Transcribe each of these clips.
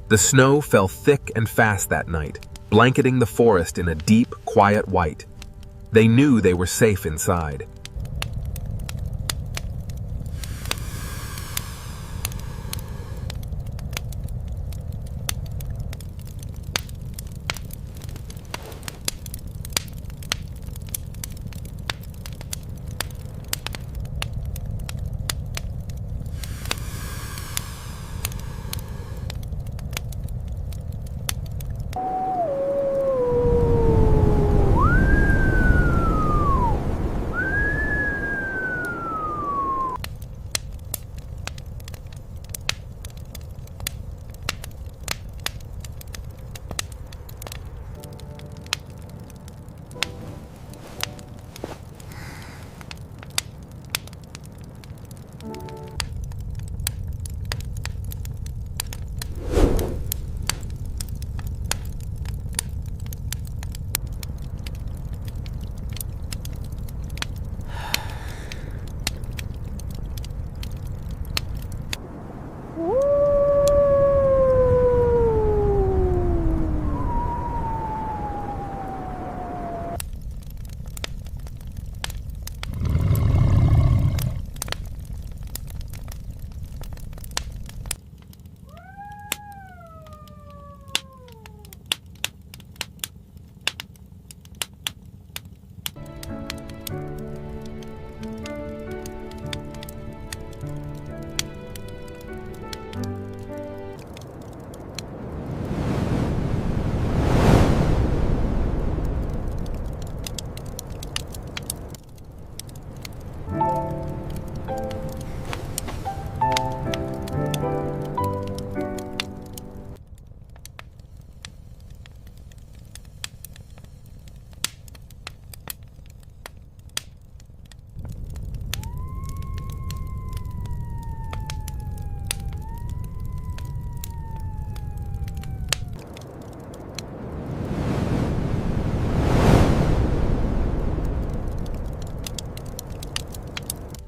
The snow fell thick and fast that night, blanketing the forest in a deep, quiet white. They knew they were safe inside.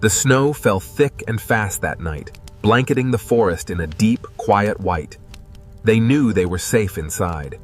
The snow fell thick and fast that night, blanketing the forest in a deep, quiet white. They knew they were safe inside.